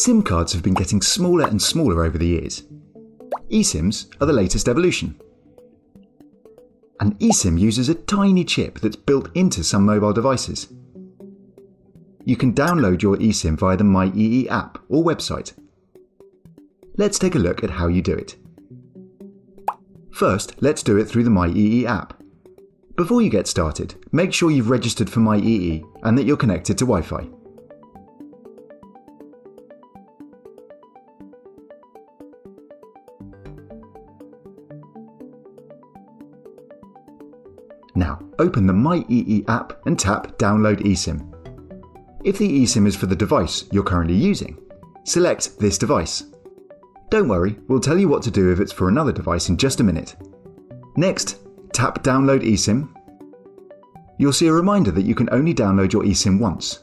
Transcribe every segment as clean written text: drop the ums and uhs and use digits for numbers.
SIM cards have been getting smaller and smaller over the years. eSIMs are the latest evolution. An eSIM uses a tiny chip that's built into some mobile devices. You can download your eSIM via the myEE app or website. Let's take a look at how you do it. First, let's do it through the myEE app. Before you get started, make sure you've registered for myEE and that you're connected to Wi-Fi. Now, open the myEE app and tap Download eSIM. If the eSIM is for the device you're currently using, select this device. Don't worry, we'll tell you what to do if it's for another device in just a minute. Next, tap Download eSIM. You'll see a reminder that you can only download your eSIM once.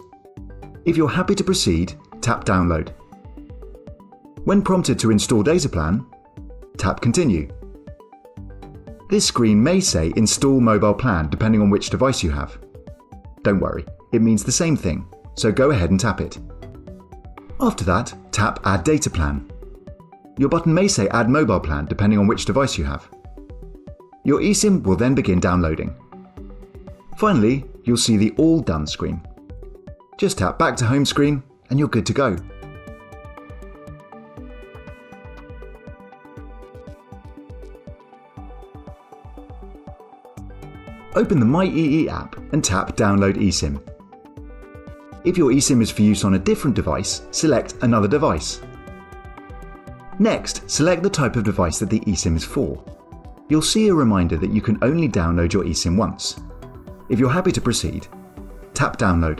If you're happy to proceed, tap Download. When prompted to install data plan, tap Continue. This screen may say Install Mobile Plan depending on which device you have. Don't worry, it means the same thing, so go ahead and tap it. After that, tap Add Data Plan. Your button may say Add Mobile Plan depending on which device you have. Your eSIM will then begin downloading. Finally, you'll see the All Done screen. Just tap back to home screen and you're good to go. Open the myEE app and tap Download eSIM. If your eSIM is for use on a different device, select Another Device. Next, select the type of device that the eSIM is for. You'll see a reminder that you can only download your eSIM once. If you're happy to proceed, tap Download.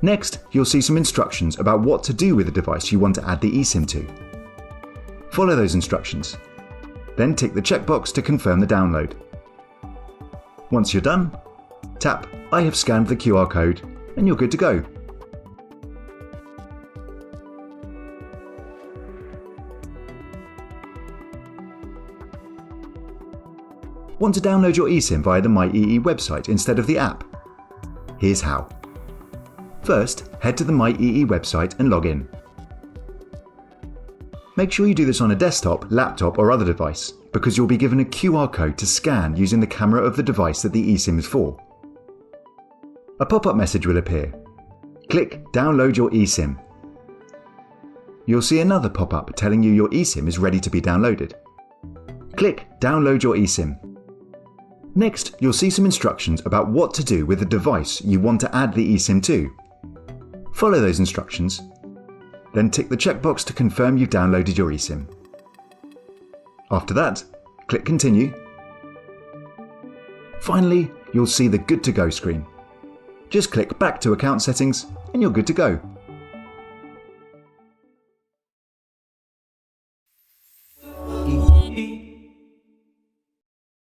Next, you'll see some instructions about what to do with the device you want to add the eSIM to. Follow those instructions. Then tick the checkbox to confirm the download. Once you're done, tap I have scanned the QR code and you're good to go. Want to download your eSIM via the myEE website instead of the app? Here's how. First, head to the myEE website and log in. Make sure you do this on a desktop, laptop or other device, because you'll be given a QR code to scan using the camera of the device that the eSIM is for. A pop-up message will appear. Click Download your eSIM. You'll see another pop-up telling you your eSIM is ready to be downloaded. Click Download your eSIM. Next, you'll see some instructions about what to do with the device you want to add the eSIM to. Follow those instructions, then tick the checkbox to confirm you've downloaded your eSIM. After that, click Continue. Finally, you'll see the Good to Go screen. Just click back to Account Settings and you're good to go.